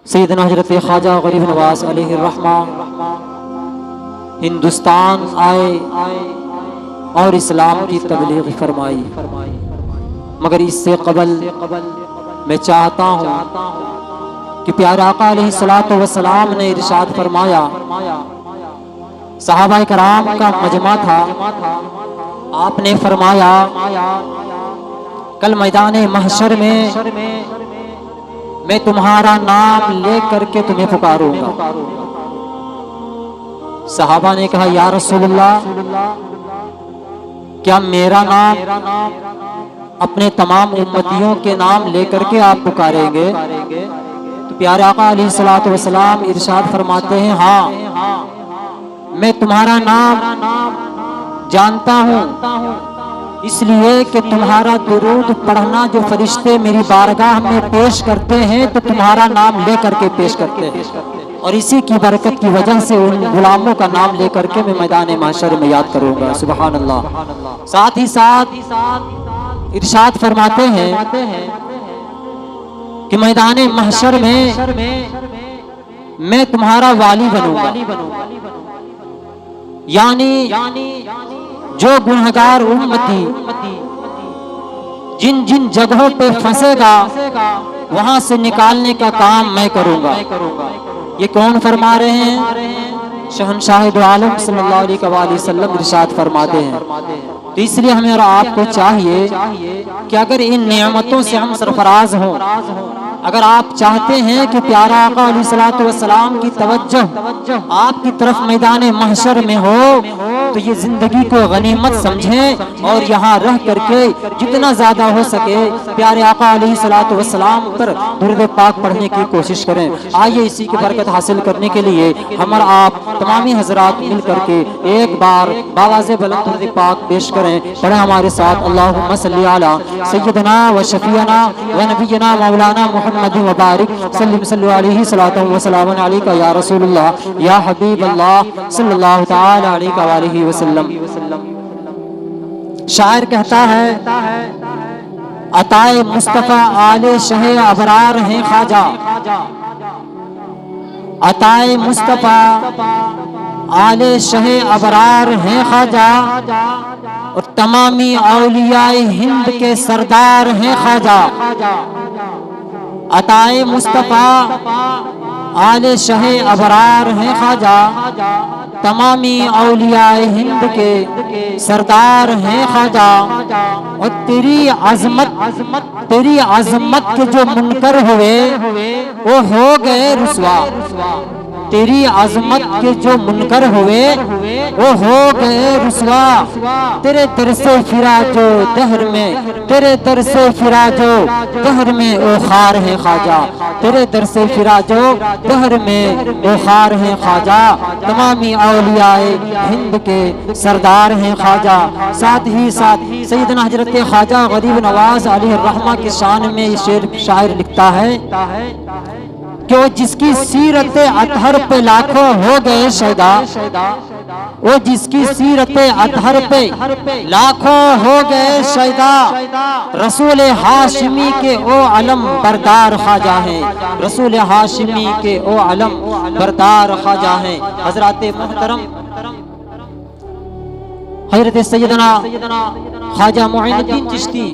سیدنا حضرت خواجہ غریب نواز علیہ الرحمہ ہندوستان آئے اور اسلام کی تبلیغ فرمائی، مگر اس سے قبل میں چاہتا ہوں کہ پیارے آقا علیہ الصلوۃ والسلام نے ارشاد فرمایا، صحابہ کرام کا مجمع تھا، آپ نے فرمایا کل میدان محشر میں تمہارا نام لے کر کے تمہیں پکاروں گا۔ صحابہ نے کہا یا رسول اللہ، کیا میرا نام اپنے تمام امتیوں کے نام لے کر کے آپ پکاریں گے؟ تو پیارے آقا علیہ الصلوۃ والسلام ارشاد فرماتے ہیں، ہاں میں تمہارا نام جانتا ہوں، اس لیے کہ تمہارا درود پڑھنا جو فرشتے میری بارگاہ میں پیش کرتے ہیں تو تمہارا نام لے کر کے پیش کرتے ہیں، اور اسی کی برکت کی وجہ سے ان غلاموں کا نام لے کر کے میں میدان محشر میں یاد کروں گا۔ سبحان اللہ۔ ساتھ ہی ساتھ ارشاد فرماتے ہیں کہ میدان محشر میں تمہارا والی بنوں گا، یعنی جو گنہگار امتی جن جن جگہوں پہ پھنسے گا وہاں سے نکالنے کا کام میں کروں گا۔ یہ کون فرما رہے ہیں؟ شہنشاہ دو عالم صلی اللہ علیہ وآلہ وسلم ارشاد فرماتے ہیں۔ تو اس لیے ہمیں اور آپ کو چاہیے کہ اگر ان نعمتوں سے ہم سرفراز ہوں، اگر آپ چاہتے ہیں کہ پیارا آقا علیہ الصلوۃ والسلام کی توجہ آپ کی طرف میدان محشر میں ہو، تو یہ زندگی کو غنیمت سمجھیں اور یہاں رہ کر کے جتنا زیادہ ہو سکے پیارے آقا علیہ الصلوۃ والسلام پر درود پاک پڑھنے کی کوشش کریں۔ آئیے اسی کی برکت حاصل کرنے کے لیے ہم اور آپ تمامی حضرات مل کر کے ایک بار باواز بلند درود پاک پیش کریں۔ پڑھیں ہمارے ساتھ، اللہم صلی علی سیدنا و شفیعنا و نبینا مولانا محمد مبارک صلی علیہ صلاۃ و سلام علیک یا رسول اللہ یا حبیب اللہ صلی اللہ تعالی علیہ وآلہ وسلم۔ شاعر کہتا ہے، عطائے مصطفیٰ آل شہ ابرار ہیں خواجہ، عطائے مصطفیٰ آل شہ ابرار ہیں خواجہ، اور تمامی اولیاء ہند کے سردار ہیں خواجہ۔ عطائے مصطفیٰ آل شہ ابرار ہیں خواجہ، تمامی اولیاء ہند کے سردار ہیں خواجہ، اور تیری عظمت کے جو منکر ہوئے وہ ہو گئے رسوا، تیری عظمت کے جو منکر ہوئے وہ ہو گئے رسوا، تیرے در سے پھرا جو دہر میں، تیرے در سے پھرا جو دہر میں او خار ہے خواجہ، تیرے در سے پھرا جو دہر میں او خار ہے خواجہ، تمامی اولیاء ہند کے سردار ہیں خواجہ۔ ساتھ ہی ساتھ سیدنا حضرت خواجہ غریب نواز علیہ الرحمہ کی شان میں یہ شاعر لکھتا ہے کہ وہ جس کی سیرت اطہر پہ لاکھوں ہو گئے شیدا، وہ جس کی سیرت اطہر پہ لاکھوں ہو گئے شیدا، رسول ہاشمی کے او علم بردار خواجہ ہیں، رسول ہاشمی کے او علم بردار خواجہ ہیں۔ حضرات محترم، حضرت سیدنا خواجہ معین الدین چشتی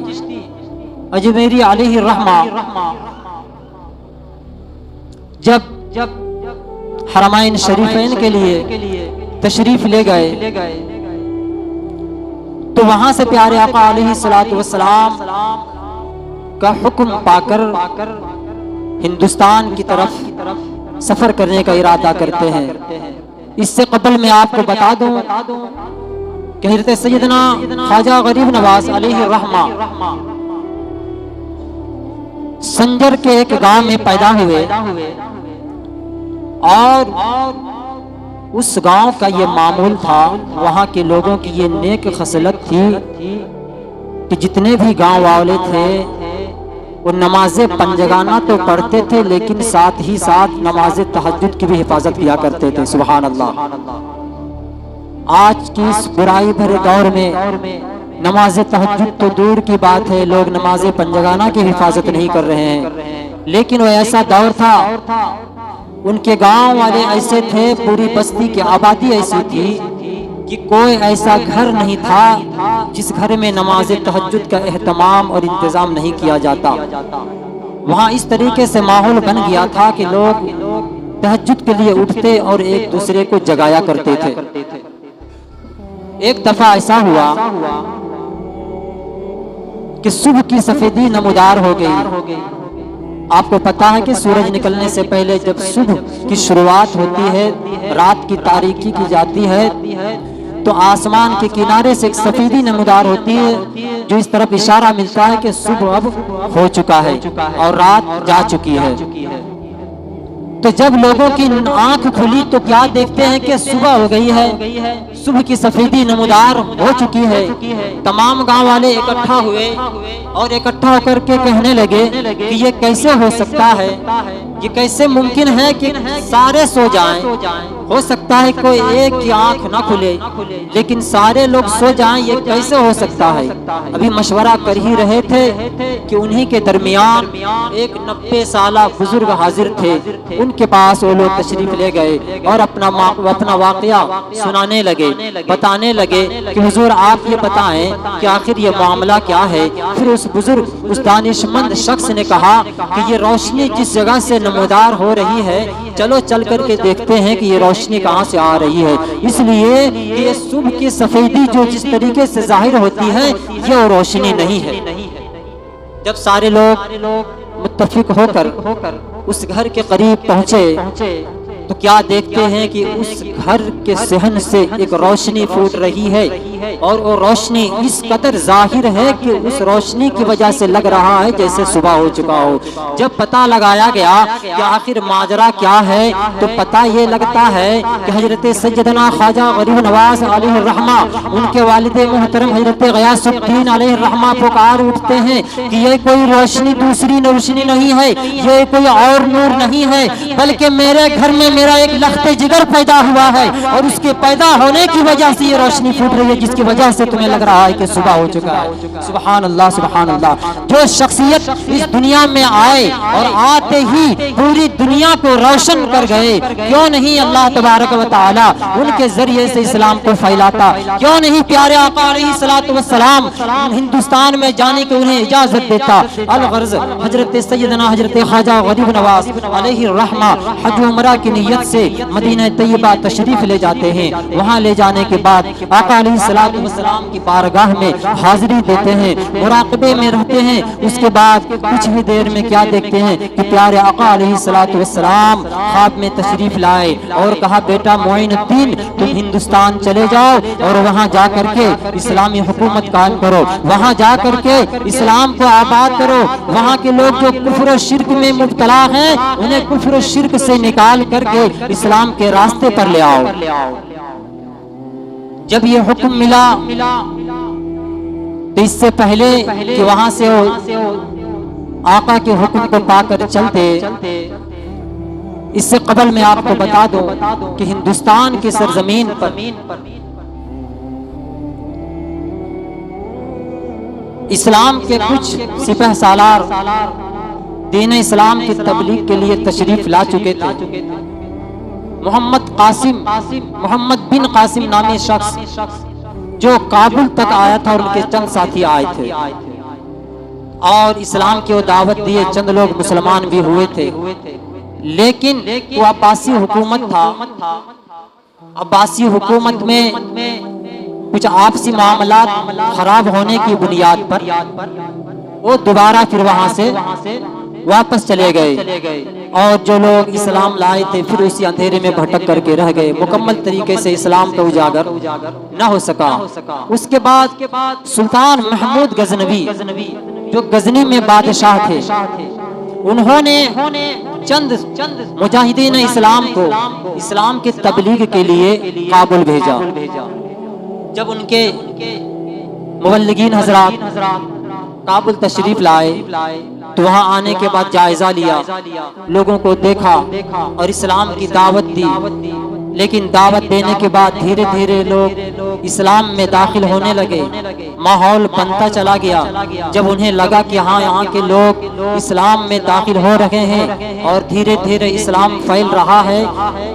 اجمیری علیہ الرحمہ جب حرمین شریفین کے لیے تشریف لے گئے تو وہاں سے پیارے آقا علیہ الصلوۃ والسلام کا حکم پا کر ہندوستان کی طرف سفر کرنے کا ارادہ کرتے ہیں۔ اس سے قبل میں آپ کو بتا دوں کہ حضرت سیدنا خواجہ غریب نواز علیہ الرحمہ سنجر کے ایک گاؤں میں پیدا ہوئے، اور اس گاؤں کا یہ معمول تھا، وہاں کے لوگوں کی یہ نیک خصلت تھی کہ جتنے بھی گاؤں والے تھے وہ نماز پنجگانہ تو پڑھتے تھے، لیکن ساتھ ہی ساتھ نماز تہجد کی بھی حفاظت کیا کرتے تھے۔ سبحان اللہ۔ آج کی اس برائی بھرے دور میں نماز تہجد تو دور کی بات ہے، لوگ نماز پنجگانہ کی حفاظت نہیں کر رہے ہیں، لیکن وہ ایسا دور تھا، ان کے گاؤں والے ایسے تھے، پوری بستی کی آبادی ایسی تھی کہ کوئی ایسا گھر نہیں تھا جس گھر میں نماز تہجد کا اہتمام اور انتظام نہیں کیا جاتا۔ وہاں اس طریقے سے ماحول بن گیا تھا کہ لوگ تہجد کے لیے اٹھتے اور ایک دوسرے کو جگایا کرتے تھے۔ ایک دفعہ ایسا ہوا کہ صبح کی سفیدی نمودار ہو گئی۔ آپ کو پتا ہے کہ سورج نکلنے سے پہلے جب صبح کی شروعات ہوتی ہے، رات کی تاریکی کی جاتی ہے، تو آسمان کے کنارے سے ایک سفیدی نمودار ہوتی ہے جو اس طرف اشارہ ملتا ہے کہ صبح اب ہو چکا ہے اور رات جا چکی ہے۔ تو جب لوگوں کی آنکھ کھلی تو کیا دیکھتے ہیں کہ صبح ہو گئی ہے، صبح کی سفیدی نمودار ہو چکی ہے۔ تمام گاؤں والے اکٹھا ہوئے اور اکٹھا ہو کر کے کہنے لگے کہ یہ کیسے ہو سکتا ہے، یہ کیسے ممکن ہے کہ سارے سو جائیں، ہو سکتا ہے کوئی ایک کی آنکھ نہ کھلے لیکن سارے لوگ سو جائیں، یہ کیسے ہو سکتا ہے۔ ابھی مشورہ کر ہی رہے تھے کہ انہی کے درمیان ایک 90 سالہ بزرگ حاضر تھے، ان کے پاس وہ لوگ تشریف لے گئے اور اپنا واقعہ سنانے لگے، بتانے لگے کہ حضور آپ یہ بتائیں کہ آخر یہ معاملہ کیا ہے۔ پھر اس بزرگ، اس دانشمند شخص نے کہا کہ یہ روشنی جس جگہ سے نمودار ہو رہی ہے، چلو چل کر کے دیکھتے ہیں کہ یہ روشنی کہاں سے آ رہی ہے۔ اس لیے یہ صبح کی سفیدی جو جس طریقے سے ظاہر ہوتی ہے، یہ روشنی نہیں ہے۔ جب سارے لوگ متفق ہو کر اس گھر کے قریب پہنچے تو کیا دیکھتے ہیں کہ اس گھر کے صحن سے ایک روشنی پھوٹ رہی ہے، اور وہ روشنی اس قدر ظاہر ہے کہ اس روشنی کی وجہ سے لگ رہا ہے جیسے صبح ہو چکا ہو۔ جب پتہ لگایا گیا کہ آخر ماجرا کیا ہے تو پتہ یہ لگتا ہے کہ حضرت سیدنا خواجہ غریب نواز علیہ الرحمہ، ان کے والد محترم حضرت غیاث الدین علیہ الرحمہ پکار اٹھتے ہیں کہ یہ کوئی روشنی دوسری روشنی نہیں ہے، یہ کوئی اور نور نہیں ہے، بلکہ میرے گھر میں میرا ایک لخت جگر پیدا ہوا ہے اور اس کے پیدا ہونے کی وجہ سے یہ روشنی پھوٹ رہی ہے جس کی وجہ سے تمہیں لگ رہا ہے کہ صبح ہو چکا ہے۔ سبحان اللہ، سبحان اللہ۔ جو شخصیت اس دنیا میں آئے اور آتے ہی پوری دنیا کو روشن کر گئے، کیوں نہیں اللہ تبارک و تعالی ان کے ذریعے سے اسلام کو پھیلاتا؟ کیوں نہیں پیارے آقا علیہ الصلوۃ والسلام ہندوستان میں جانے کی انہیں اجازت دیتا؟ الغرض حضرت سیدنا حضرت خواجہ غریب نواز علیہ الرحمہ حج عمرہ کی نیت سے مدینہ طیبہ تشریف لے جاتے ہیں۔ وہاں لے جانے کے بعد آقا علیہ الصلوۃ والسلام کی بارگاہ میں حاضری دیتے ہیں، مراقبے میں رہتے ہیں۔ اس کے بعد کچھ ہی دیر میں کیا دیکھتے ہیں کہ پیارے آقا علیہ الصلوۃ والسلام خواب میں تشریف لائے اور کہا بیٹا معین الدین تم ہندوستان چلے جاؤ اور وہاں جا کر کے اسلامی حکومت قائم کرو، وہاں جا کر کے اسلام کو آباد کرو، وہاں کے لوگ جو کفر و شرک میں مبتلا ہیں انہیں کفر و شرک سے نکال کر کے اسلام کے راستے پر لے آؤ۔ جب یہ حکم ملا تو اس سے پہلے کہ وہاں سے آقا کے حکم کو پا کر چلتے، اس سے قبل میں آپ کو بتا دوں کہ ہندوستان کی سرزمین پر اسلام کے کچھ سپہ سالار دین اسلام کی تبلیغ کے لیے تشریف لا چکے تھے۔ محمد بن قاسم نامی شخص جو کابل تک آیا تھا اور ان کے چند ساتھی آئے تھے اور اسلام کی وہ دعوت دیے، چند لوگ مسلمان بھی ہوئے تھے، لیکن وہ عباسی حکومت تھا۔ عباسی حکومت میں کچھ آپسی معاملات خراب ہونے کی بنیاد پر وہ دوبارہ پھر وہاں سے واپس چلے گئے اور جو لوگ اسلام لائے تھے پھر اسی اندھیرے میں بھٹک کر کے رہ گئے، مکمل طریقے سے اسلام کا اجاگر نہ ہو سکا۔ اس کے بعد سلطان محمود غزنوی جو غزنی میں بادشاہ تھے، انہوں نے چند مجاہدین اسلام کو اسلام کی تبلیغ کے لیے کابل بھیجا۔ جب ان کے مبلغین حضرات کابل تشریف لائے تو وہاں آنے کے بعد جائزہ لیا، لوگوں کو دیکھا اور اسلام کی دعوت دی، لیکن دعوت دینے کے بعد دھیرے دھیرے لوگ اسلام میں داخل ہونے لگے، ماحول بنتا چلا گیا۔ جب انہیں لگا کہ ہاں یہاں کے لوگ اسلام میں داخل ہو رہے ہیں اور دھیرے دھیرے اسلام پھیل رہا ہے،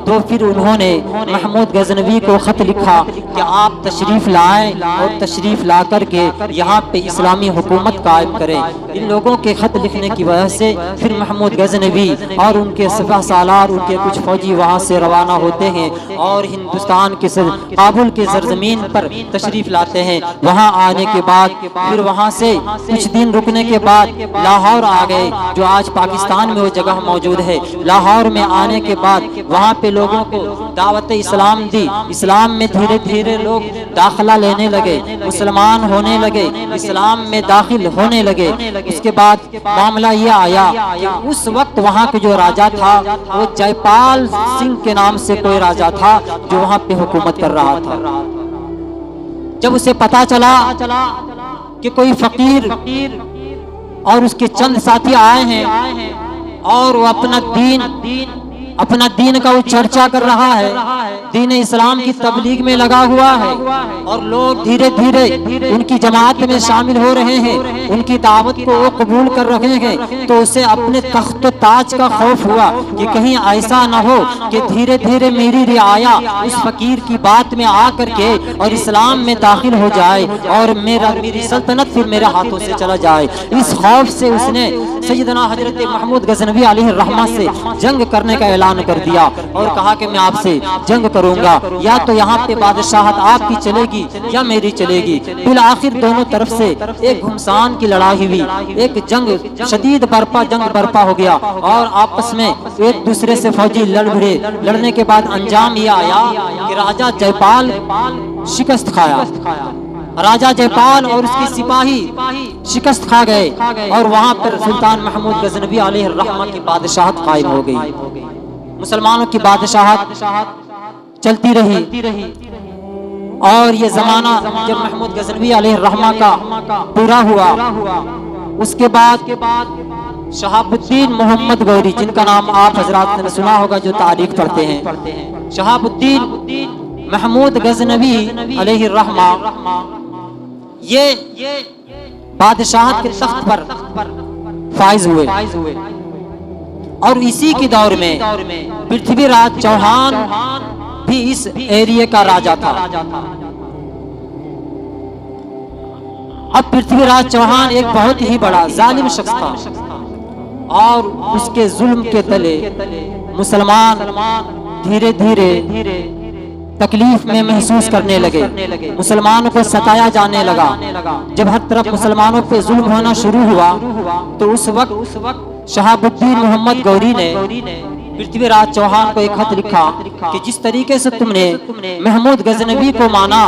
تو پھر انہوں نے محمود غزنوی کو خط لکھا کہ آپ تشریف لائیں اور تشریف لا کر کے یہاں پہ اسلامی حکومت قائم کریں۔ ان لوگوں کے خط لکھنے کی وجہ سے پھر محمود غزنوی اور ان کے سپہ سالار، ان کے کچھ فوجی وہاں سے روانہ ہوتے ہیں اور ہندوستان کے کابل کے سرزمین پر تشریف لاتے ہیں۔ وہاں آنے کے بعد پھر وہاں سے کچھ دن رکنے کے بعد لاہور آ گئے، جو آج پاکستان میں وہ جگہ موجود ہے۔ لاہور میں آنے کے بعد وہاں پہ لوگوں کو دعوت اسلام دی، اسلام میں دھیرے دھیرے لوگ داخلہ لینے لگے، مسلمان ہونے لگے، اسلام میں داخل ہونے لگے۔ اس کے بعد معاملہ یہ آیا کہ اس وقت وہاں کے جو راجا تھا وہ جے پال سنگھ کے نام سے کوئی راجا تھا جو وہاں پہ حکومت کر رہا تھا۔ جب اسے پتا چلا کہ کوئی فقیر اور اس کے چند ساتھی آئے ہیں اور وہ اپنا دین کا وہ چرچا کر رہا ہے، دین اسلام کی تبلیغ میں لگا ہوا ہے اور لوگ دھیرے دھیرے ان کی جماعت میں شامل ہو رہے ہیں، ان کی دعوت کو وہ قبول کر رہے ہیں، تو اسے اپنے تخت و تاج کا خوف ہوا کہ کہیں ایسا نہ ہو کہ دھیرے دھیرے میری رعایا اس فقیر کی بات میں آ کر کے اور اسلام میں داخل ہو جائے اور میری سلطنت پھر میرے ہاتھوں سے چلا جائے۔ اس خوف سے اس نے سیدنا حضرت محمود غزنوی علیہ الرحمہ سے جنگ کرنے کا اعلان کر دیا اور کہا کہ میں آپ سے جنگ کروں گا، یا تو یہاں پہ بادشاہت آپ کی چلے گی یا میری چلے گی۔ بالآخر دونوں طرف سے ایک گھمسان کی لڑائی ہوئی، ایک جنگ شدید جنگ برپا ہو گیا اور آپس میں ایک دوسرے سے فوجی لڑ بھڑے۔ لڑنے کے بعد انجام یہ آیا کہ راجہ جے پال شکست کھایا، راجہ جے پال اور اس کے سپاہی شکست کھا گئے اور وہاں پر سلطان محمود غزنوی علیہ الرحمہ کی بادشاہت قائم ہو گئی۔ مسلمانوں کی بادشاہت چلتی رہی اور یہ زمانہ جب محمود غزنوی علیہ الرحمہ کا پورا ہوا، اس کے بعد شہاب الدین محمد غوری، جن کا نام آپ حضرات نے سنا ہوگا جو تاریخ پڑھتے ہیں، شہاب الدین محمود غزنوی علیہ الرحمہ یہ بادشاہت کے تخت پر فائز ہوئے اور اسی کے دور میں پرتھوی راج چوہان بھی اس ایریے کا راجا تھا۔ اب پرتھوی راج چوہان ایک بہت ہی بڑا ظالم شخص تھا اور اس کے ظلم کے تلے مسلمان دھیرے دھیرے تکلیف میں محسوس کرنے لگے، مسلمانوں کو ستایا جانے لگا۔ جب ہر طرف مسلمانوں پہ ظلم ہونا شروع ہوا تو اس وقت شہاب الدین محمد غوری نے پرتھوی راج چوہان کو ایک خط لکھا کہ جس طریقے سے تم نے محمود غزنوی کو مانا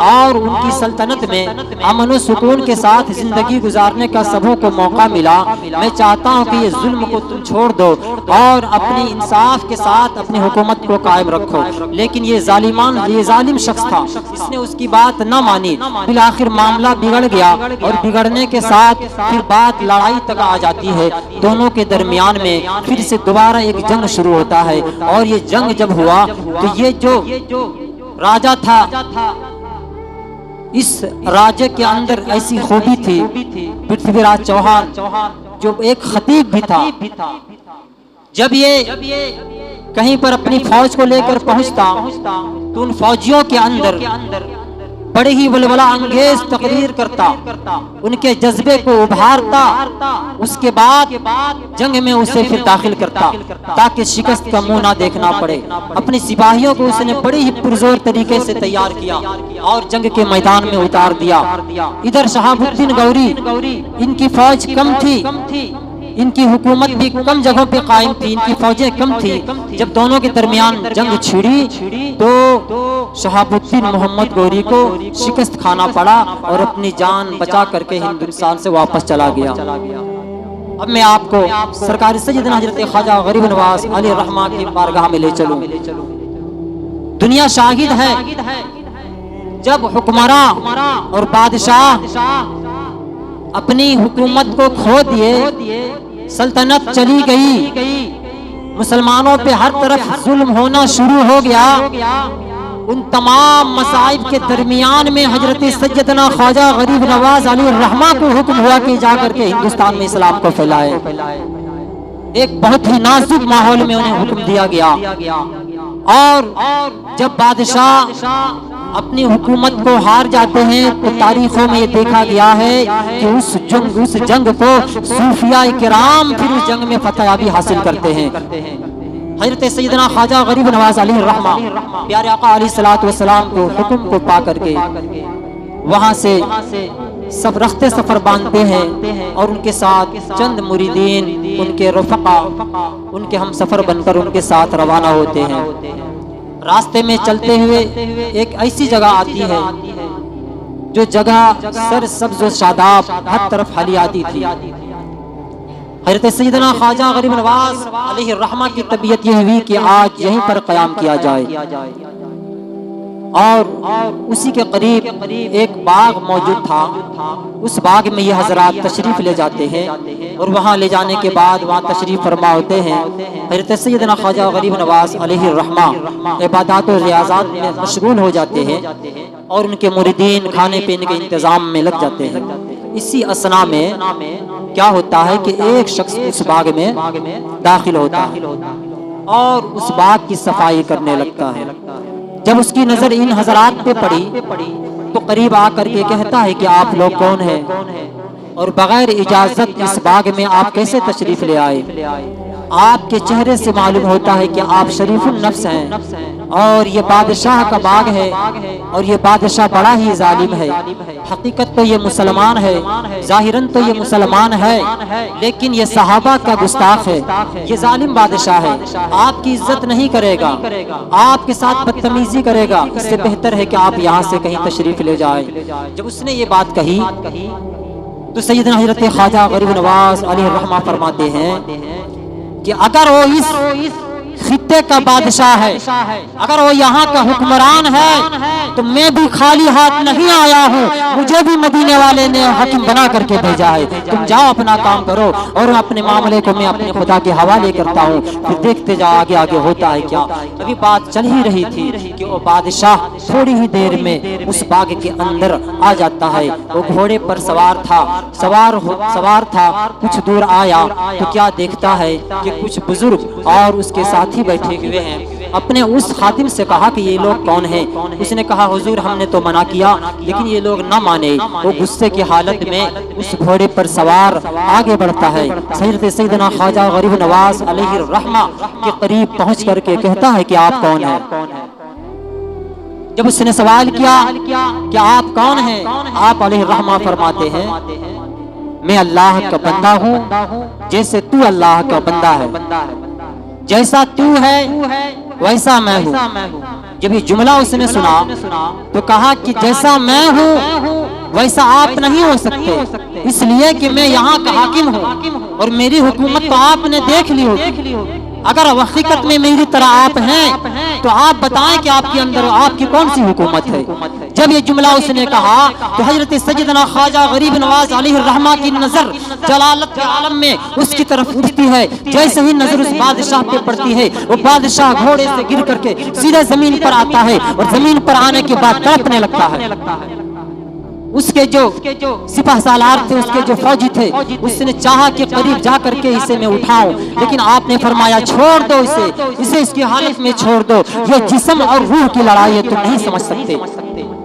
اور ان کی سلطنت میں امن و سکون کے ساتھ زندگی گزارنے کا سبوں کو موقع ملا، میں چاہتا ہوں کہ یہ ظلم کو تم چھوڑ دو اور اپنی انصاف کے ساتھ اپنی حکومت کو قائم رکھو۔ لیکن یہ ظالم شخص تھا، اس نے اس کی بات نہ مانی۔ بالآخر معاملہ بگڑ گیا اور بگڑنے کے ساتھ پھر بات لڑائی تک آ جاتی ہے۔ دونوں کے درمیان میں پھر سے دوبارہ ایک جنگ شروع ہوتا ہے اور یہ جنگ جب ہوا تو یہ جو راجہ تھا، اس راجے کے اندر ایسی خوبی تھی، پرتھوی راج چوہان جو ایک خطیب بھی تھا، جب یہ کہیں پر اپنی فوج کو لے کر پہنچتا تو ان فوجیوں کے اندر بڑے ہی ولولہ انگیز تقریر کرتا، ان کے جذبے کو ابھارتا، اس کے بعد جنگ میں اسے پھر داخل کرتا تاکہ شکست کا منہ نہ دیکھنا پڑے۔ اپنے سپاہیوں کو اس نے بڑے ہی پرزور طریقے سے تیار کیا اور جنگ کے میدان میں اتار دیا۔ ادھر شہاب الدین غوری، ان کی فوج کم تھی، ان کی حکومت بھی کم جگہوں پہ قائم تھی، ان کی فوجیں کم تھی۔ جب دونوں کے درمیان جنگ چھڑی تو شہاب الدین محمد غوری کو شکست کھانا پڑا اور اپنی جان بچا کر کے ہندوستان سے واپس چلا گیا۔ اب میں آپ کو سرکار سیدنا حضرت خواجہ غریب نواز علیہ الرحمہ کی بارگاہ میں لے چلوں۔ دنیا شاہد ہے جب حکمراں اور بادشاہ اپنی حکومت کو کھو دیے، سلطنت چلی گئی، مسلمانوں پہ ہر طرف ظلم ہونا شروع ہو گیا، ان تمام مصائب کے درمیان میں حضرت سیدنا خواجہ غریب نواز علیہ الرحمہ کو حکم ہوا کہ جا کر کے ہندوستان میں اسلام کو پھیلائے۔ ایک بہت ہی نازک ماحول میں انہیں حکم دیا گیا، اور جب بادشاہ اپنی حکومت کو ہار جاتے ہیں تو تاریخوں میں یہ دیکھا گیا ہے کہ اس جنگ کو صوفیاء کرام پھر اس جنگ میں فتح یابی حاصل کرتے ہیں۔ حضرت سیدنا خواجہ غریب نواز علیہ الرحمہ پیارے آقا علیہ الصلوۃ والسلام کو حکم کو پا کر کے وہاں سے سب رخت سفر باندھتے ہیں، اور ان کے ساتھ چند مریدین، ان کے رفقا، ان کے ہم سفر بن کر ان کے ساتھ روانہ ہوتے ہیں۔ راستے میں چلتے ہوئے ایک ایسی جگہ آتی ہے جو جگہ سر سبز و شاداب، ہر طرف ہریالی تھی۔ حضرت سیدنا خواجہ غریب نواز علیہ الرحمہ کی طبیعت یہ ہوئی کہ آج یہیں پر قیام کیا جائے، اور اسی کے قریب ایک باغ موجود تھا۔ اس باغ میں یہ حضرات تشریف لے جاتے ہیں، اور وہاں لے جانے کے بعد وہاں تشریف فرما ہوتے ہیں۔ حضرت سیدنا خواجہ غریب نواز علیہ الرحمہ عبادات و ریاضات میں مشغول ہو جاتے ہیں، اور ان کے مریدین کھانے پینے کے انتظام میں لگ جاتے ہیں۔ اسی اثنا میں کیا ہوتا ہے کہ ایک شخص اس باغ میں داخل ہوتا ہے اور اس باغ کی صفائی کرنے لگتا ہے۔ جب اس کی نظر ان حضرات پہ پڑی تو قریب آ کر کے کہتا ہے کہ آپ لوگ کون ہیں، اور بغیر اجازت اس باغ میں آپ کیسے تشریف لے آئے؟ آپ کے چہرے سے معلوم ہوتا ہے کہ آپ شریف النفس ہیں، اور یہ بادشاہ کا باغ ہے، اور یہ بادشاہ بڑا ہی ظالم ہے۔ حقیقت تو یہ مسلمان ہے، ظاہراً تو یہ مسلمان ہے، لیکن یہ صحابہ کا گستاخ ہے، یہ ظالم بادشاہ ہے، آپ کی عزت نہیں کرے گا، آپ کے ساتھ بدتمیزی کرے گا، اس سے بہتر ہے کہ آپ یہاں سے کہیں تشریف لے جائیں۔ جب اس نے یہ بات کہی تو سیدنا حضرت خواجہ غریب نواز علیہ الرحمہ فرماتے ہیں کہ اگر وہ اس خطے کا بادشاہ ہے، اگر وہ یہاں کا حکمران ہے، تو میں بھی خالی ہاتھ نہیں آیا ہوں، مجھے بھی مدینے والے نے حکم بنا کر کے بھیجا ہے۔ تم جاؤ اپنا کام کرو، اور اپنے معاملے کو میں اپنے خدا کے حوالے کرتا ہوں، پھر دیکھتے جاؤ آگے آگے ہوتا ہے کیا۔ ابھی بات چل ہی رہی تھی کہ وہ بادشاہ تھوڑی ہی دیر میں اس باغ کے اندر آ جاتا ہے۔ وہ گھوڑے پر سوار تھا، کچھ دور آیا تو کیا دیکھتا ہے کہ کچھ بزرگ اور اس کے ساتھی بیٹھے ہوئے ہیں۔ اپنے اس خادم سے کہا کہ یہ لوگ کون ہیں؟ اس نے کہا حضور ہم نے تو منع کیا لیکن یہ لوگ نہ مانے۔ وہ غصے کی حالت میں اس گھوڑے پر سوار آگے بڑھتا ہے، حضرت سیدنا خواجہ غریب نواز علیہ الرحمہ کے قریب پہنچ کر کے کہتا ہے کہ آپ کون ہیں؟ جب اس نے سوال کیا کہ آپ کون ہیں، آپ علیہ الرحمہ فرماتے ہیں میں اللہ کا بندہ ہوں جیسے تو اللہ کا بندہ ہے، جیسا تو ہے ویسا میں ہوں۔ جب یہ جملہ اس نے سنا تو کہا کہ جیسا میں ہوں ویسا آپ نہیں ہو سکتے، اس لیے کہ میں یہاں کا حاکم ہوں، اور میری حکومت تو آپ نے دیکھ لی ہوگی۔ اگر حقیقت میں میری طرح آپ ہیں تو آپ بتائیں کہ آپ کے اندر آپ کی کون سی حکومت ہے۔ جب یہ جملہ اس نے کہا تو حضرت سیدنا خواجہ غریب نواز علیہ الرحمہ کی نظر جلالت کے عالم میں اس کی طرف اٹھتی ہے۔ جیسے ہی نظر اس بادشاہ پہ پڑتی ہے، وہ بادشاہ گھوڑے سے گر کر کے سیدھے زمین پر آتا ہے، اور زمین پر آنے کے بعد تڑپنے لگتا ہے۔ اس کے جو سپہ سالار تھے، اس کے جو فوجی تھے، اس نے چاہا کہ قریب جا کر کے اسے میں اٹھاؤں، لیکن آپ نے فرمایا چھوڑ دو اسے اس کی حالت میں چھوڑ دو، یہ جسم اور روح کی لڑائی ہے، تم نہیں سمجھ سکتے۔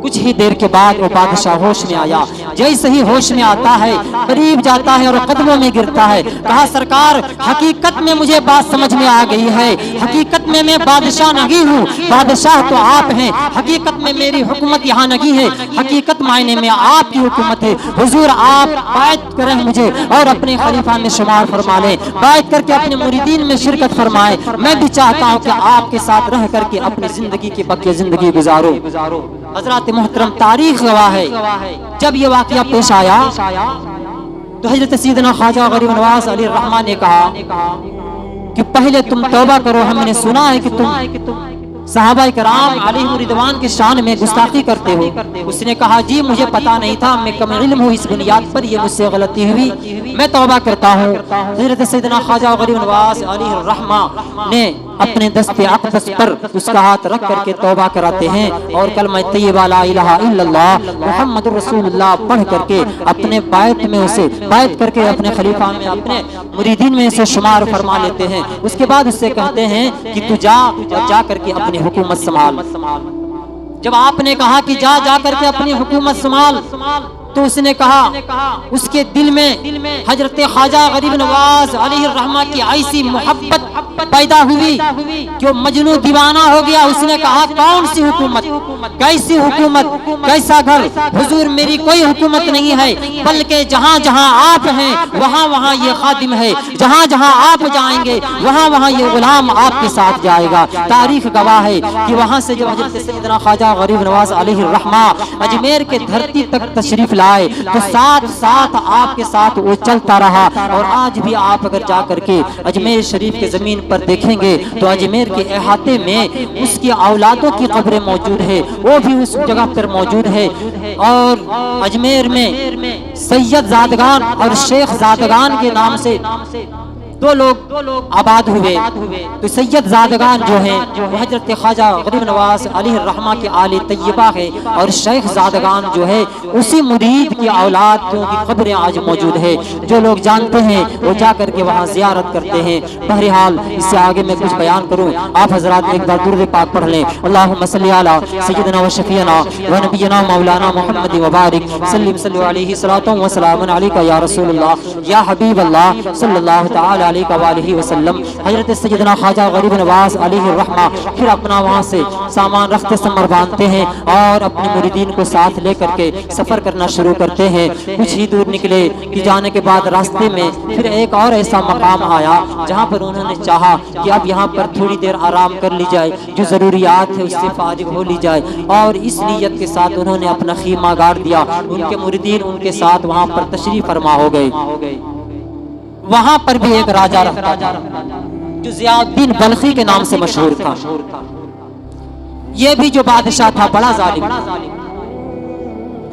کچھ ہی دیر کے بعد وہ بادشاہ ہوش میں آیا۔ جیسے ہی ہوش میں آتا ہے قریب جاتا ہے اور قدموں میں گرتا ہے۔ کہا سرکار حقیقت میں مجھے بات سمجھ میں آ گئی ہے، حقیقت میں بادشاہ نہیں ہوں، بادشاہ تو آپ ہیں، حقیقت میں میری حکومت یہاں نہیں ہے، حقیقت معنی میں آپ کی حکومت ہے۔ حضور آپ بیعت کریں مجھے اور اپنے خلیفہ میں شمار فرما لیں، بیعت کر کے اپنے مریدین میں شرکت فرمائیں، میں بھی چاہتا ہوں کہ آپ کے ساتھ رہ کر کے اپنی زندگی کی بقیہ زندگی گزارو۔ حضرات محترم تاریخ گواہ ہے، جب یہ واقعہ پیش آیا تو حضرت سیدنا خواجہ غریب نواز علیہ الرحمہ نے کہا کہ پہلے تم توبہ کرو، ہم نے سنا ہے کہ تم صحابہ کرام علیہم رضوان کے شان میں گستاخی کرتے ہو؟ اس نے کہا جی مجھے پتا نہیں تھا، میں کم علم ہوں، اس بنیاد پر یہ مجھ سے غلطی ہوئی، میں توبہ کرتا ہوں۔ حضرت سیدنا خواجہ غریب نواز علیہ الرحمہ نے اپنے دست اقدس پر اس کا ہاتھ رکھ کر کے توبہ کراتے ہیں اور کلمہ طیبہ لا الہ الا اللہ محمد رسول اللہ پڑھ کر کے اپنے بیعت میں اسے بیعت کر کے اپنے خلیفہ میں اپنے مریدین میں سے شمار فرما لیتے ہیں۔ اس کے بعد اس سے کہتے ہیں کہ تو جا اور جا کر کے اپنی حکومت سنبھال۔ جب آپ نے کہا کہ جا جا کر کے اپنی حکومت سنبھال، تو اس نے کہا، اس کے دل میں حضرت خواجہ غریب نواز علیہ الرحمہ کی ایسی محبت پیدا ہوئی کہ وہ مجنوں دیوانہ ہو گیا۔ اس نے کہا کون سی حکومت، کیسی حکومت، کیسا گھر؟ حضور میری کوئی حکومت نہیں ہے، بلکہ جہاں جہاں آپ ہیں وہاں وہاں یہ خادم ہے، جہاں جہاں آپ جائیں گے وہاں وہاں یہ غلام آپ کے ساتھ جائے گا۔ تاریخ گواہ ہے کہ وہاں سے جب حضرت سیدنا خواجہ غریب نواز علیہ الرحمہ اجمیر کے دھرتی تک تشریف لائے تو ساتھ ساتھ آپ کے ساتھ وہ چلتا رہا، اور آج بھی آپ اگر جا کر کے اجمیر شریف کے زمین پر دیکھیں گے تو اجمیر کے احاطے میں اس کی اولادوں کی قبریں موجود ہے، وہ بھی اس جگہ پر موجود ہے۔ اور اجمیر میں سید زادگان اور شیخ زادگان کے نام سے دو لوگ آباد ہوئے۔ تو سید زادگان جو ہیں وہ حضرت خواجہ غریب نواز علیہ الرحمہ کی آل طیبہ ہے، اور شیخ زادگان جو ہے اسی مرید کی اولادوں کی قبریں آج موجود ہے۔ جو لوگ جانتے ہیں وہ جا کر کے وہاں زیارت کرتے ہیں۔ بہرحال اس سے آگے میں کچھ بیان کروں، آپ حضرات ایک بار درود پاک پڑھ لیں۔ اللہم صلی علی سیدنا و شفیعنا و نبینا مولانا محمد وبارک سلم صلی علیہ صلاۃ و سلام علیک یا رسول اللہ یا حبیب اللہ صلی اللہ تعالی علیہ وآلہ وسلم۔ حضرت سیدنا خواجہ غریب نواز علیہ الرحمہ پھر اپنا وہاں سے سامان رخت سمر باندھتے ہیں اور اپنے مریدین کو ساتھ لے کر کے سفر کرنا شروع کرتے ہیں۔ کچھ ہی دور نکلے کہ جانے کے بعد راستے میں پھر ایک اور ایسا مقام آیا جہاں پر انہوں نے چاہا کہ اب یہاں پر تھوڑی دیر آرام کر لی جائے، جو ضروریات ہے اس سے فارغ ہو لی جائے، اور اس نیت کے ساتھ انہوں نے اپنا خیمہ گاڑ دیا۔ ان کے مریدین ان کے ساتھ وہاں پر تشریف فرما ہو گئے۔ وہاں پر بھی ایک راجہ رہتا جو ضیاء الدین بلخی کے نام سے مشہور تھا۔ یہ بھی جو بادشاہ تھا بڑا ظالم،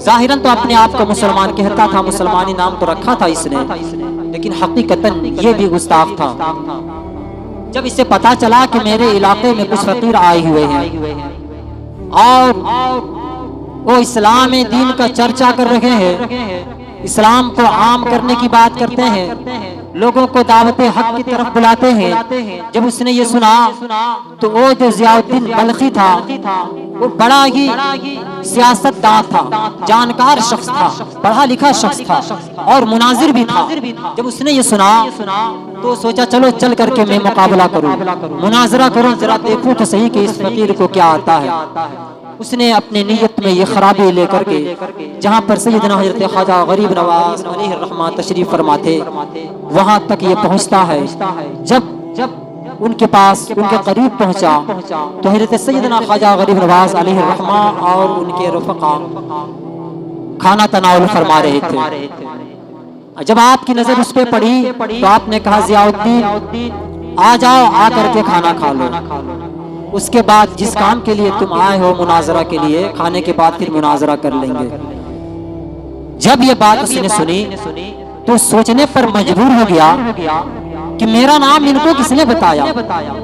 ظاہراً تو اپنے آپ کو مسلمان کہتا تھا، مسلمانی نام تو رکھا تھا اس نے، لیکن حقیقتاً یہ بھی گستاخ تھا۔ جب اسے پتا چلا کہ میرے علاقے میں کچھ فقیر آئے ہوئے ہیں اور وہ اسلام دین کا چرچا کر رہے ہیں، اسلام کو عام کرنے کی بات کرتے ہیں، لوگوں کو دعوت حق کی طرف بلاتے ہیں، جب اس نے یہ سنا تو وہ جو ضیاء الدین بلخی تھا وہ بڑا ہی سیاست داں تھا، جانکار شخص تھا، پڑھا لکھا شخص تھا اور مناظر بھی تھا۔ جب اس نے یہ سنا تو سوچا چلو چل کر کے میں مقابلہ کروں، مناظرہ کروں، ذرا دیکھوں تو صحیح کہ اس فقیر کو کیا آتا ہے۔ اس نے اپنے نیت میں یہ خرابی لے کر کے جہاں پر سیدنا حضرت خواجہ غریب نواز علیہ الرحمہ تشریف فرما تھے وہاں تک یہ پہنچتا ہے۔ جب ان کے پاس ان کے قریب پہنچا تو حضرت سیدنا خواجہ غریب نواز علیہ الرحمہ اور ان کے رفقا کھانا تناول فرما رہے تھے۔ جب آپ کی نظر اس پہ پڑی تو آپ نے کہا ضیاء الدین آ جاؤ، آ کر کے کھانا کھا لو، اس کے بعد جس کام کے لیے تم آئے ہو مناظرہ کے لیے، کھانے کے بعد پھر مناظرہ کر لیں گے۔ جب یہ بات اس نے سنی تو سوچنے پر مجبور ہو گیا کہ میرا نام ان کو کس نے بتایا،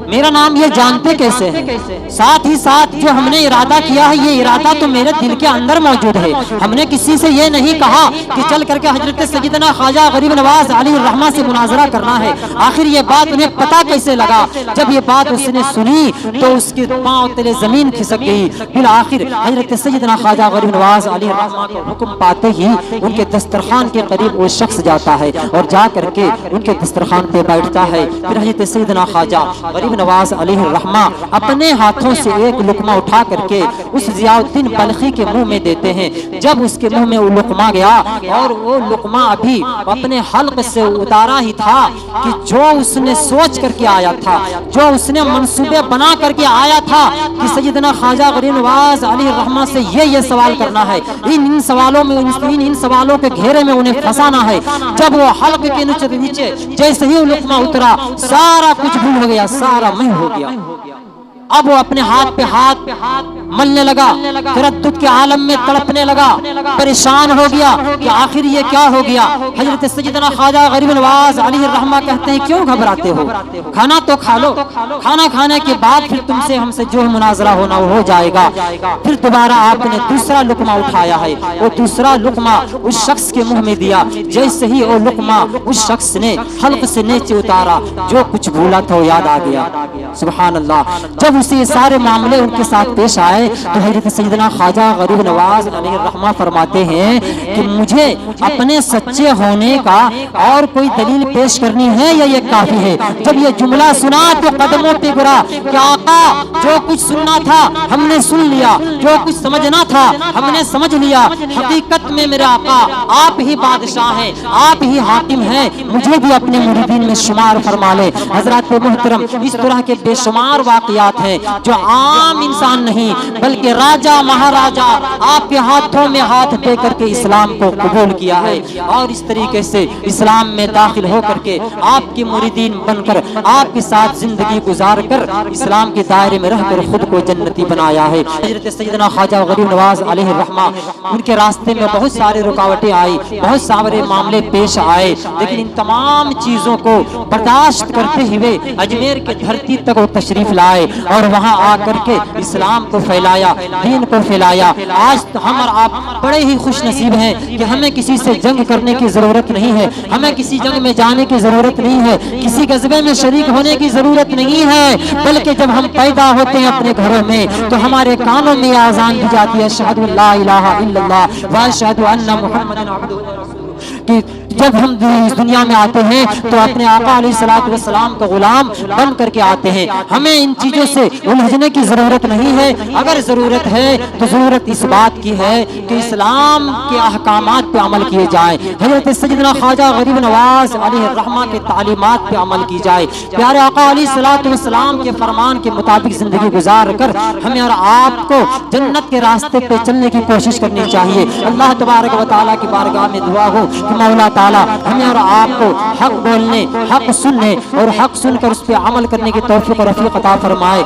میرا نام یہ جانتے کیسے ہیں، ساتھ ہی ساتھ جو ہم نے ارادہ کیا ہے یہ ارادہ تو میرے دل کے اندر موجود ہے۔ ہم نے کسی سے یہ نہیں کہا کہ چل کر کے حضرت سیدنا خواجہ غریب نواز علیہ الرحمہ سے مناظرہ کرنا ہے۔ آخر یہ بات انہیں پتہ کیسے لگا؟ جب یہ بات اس نے سنی تو اس کے پاؤں تلے زمین کھسک گئی۔ بالآخر حضرت سیدنا خواجہ غریب نواز علیہ الرحمہ کا حکم پاتے ہی ان کے دسترخوان کے قریب وہ شخص جاتا ہے اور جا کر کے ان کے دسترخوان پہ بیٹھتا ہے۔ پھر حضرت سیدنا خواجہ غریب نواز علیہ الرحمہ اپنے ہاتھوں سے ایک لقمہ اٹھا کر کے اس ضیاء الدین بلخی کے منہ میں دیتے ہیں۔ جب اس کے منہ میں وہ لقمہ گیا اور وہ لقمہ ابھی اپنے حلق سے اتارا ہی تھا کہ جو اس نے سوچ کر کے آیا تھا، جو اس نے منصوبے بنا کر کے آیا تھا کہ سیدنا خواجہ غریب نواز علیہ الرحمہ سے یہ سوال کرنا ہے، ان سوالوں میں ان سوالوں کے گھیرے میں انہیں پھنسانا ہے، جب وہ حلق کے نیچے جیسے ہی لقمہ اترا سارا کچھ بھول ہو گیا، سارا میں ہو گیا۔ اب وہ اپنے ہاتھ پہ ہاتھ ملنے لگا، تردد کے عالم میں تڑپنے لگا، پریشان ہو گیا کہ آخر یہ کیا ہو گیا۔ حضرت سیدنا خواجہ غریب نواز علیہ الرحمہ کہتے ہیں کیوں گھبراتے ہو، کھانا تو کھا لو، کھانا کھانے کے بعد پھر تم سے ہم سے جو مناظرہ ہونا وہ ہو جائے گا۔ پھر دوبارہ آپ نے دوسرا لقمہ اٹھایا ہے، وہ دوسرا لقمہ اس شخص کے منہ میں دیا، جیسے ہی وہ لقمہ اس شخص نے حلق سے نیچے اتارا، جو کچھ بھولا تھا وہ یاد آ گیا۔ سبحان اللہ۔ جب اسے یہ سارے معاملے ان کے ساتھ پیش آئے تو حضرت سیدنا خواجہ غریب نواز علیہ الرحمہ فرماتے ہیں کہ مجھے اپنے سچے ہونے کا اور کوئی دلیل پیش کرنی ہے یا یہ کافی ہے؟ جب یہ جملہ سنا تو قدموں پہ گرا کہ آقا جو کچھ سننا تھا ہم نے سن لیا، جو کچھ سمجھنا تھا ہم نے سمجھ لیا، حقیقت میں میرے آقا آپ ہی بادشاہ ہیں، آپ ہی حاکم ہیں، مجھے بھی اپنے مریدین میں شمار فرما لے۔ حضرات محترم، اس طرح کے بے شمار واقعات ہیں جو عام انسان نہیں بلکہ راجہ مہاراجہ آپ کے ہاتھوں میں ہاتھ دے کر کے اسلام کو قبول کیا ہے، اور اس طریقے سے اسلام میں داخل ہو کر کے آپ کے مریدین بن کر آپ کے ساتھ زندگی گزار کر اسلام کے دائرے میں رہ کر خود کو جنتی بنایا ہے۔ حضرت سیدنا خواجہ غریب نواز علیہ الرحمہ، ان کے راستے میں بہت سارے رکاوٹیں آئی، بہت سارے معاملے پیش آئے، لیکن ان تمام چیزوں کو برداشت کرتے ہوئے اجمیر کے دھرتی تک وہ تشریف لائے اور وہاں آ کر کے اسلام کو پھیلایا، دین کو پھیلایا۔ آج ہم اور آپ بڑے ہی خوش نصیب ہیں کہ ہمیں کسی سے جنگ کرنے کی ضرورت نہیں ہے، ہمیں کسی جنگ میں جانے کی ضرورت نہیں ہے، کسی غزوے میں شریک ہونے کی ضرورت نہیں ہے، بلکہ جب ہم پیدا ہوتے ہیں اپنے گھروں میں تو ہمارے کانوں میں آذان دی جاتی ہے اشہد ان لا الہ الا اللہ و اشہد ان محمد عبدہ ورسولہ، کہ جب ہم اس دنیا میں آتے ہیں تو اپنے آقا علیہ الصلوۃ والسلام کا غلام بن کر کے آتے ہیں۔ ہمیں ان چیزوں سے الجھنے کی ضرورت نہیں ہے، اگر ضرورت ہے تو ضرورت اس بات کی ہے کہ اسلام کے احکامات پہ عمل کیے جائیں، حضرت سیدنا خواجہ غریب نواز علیہ الرحمہ کے تعلیمات پہ عمل کی جائے، پیارے آقا علیہ الصلوۃ والسلام کے فرمان کے مطابق زندگی گزار کر ہمیں اور آپ کو جنت کے راستے پہ چلنے کی کوشش کرنی چاہیے۔ اللہ تبارک و تعالیٰ کی بارگاہ میں دعا ہو کہ مولا تعالیٰ ہمیں اور آپ کو حق بولنے، حق سننے اور حق سن کر اس پہ عمل کرنے کی توفیق اور رفیق عطا فرمائے۔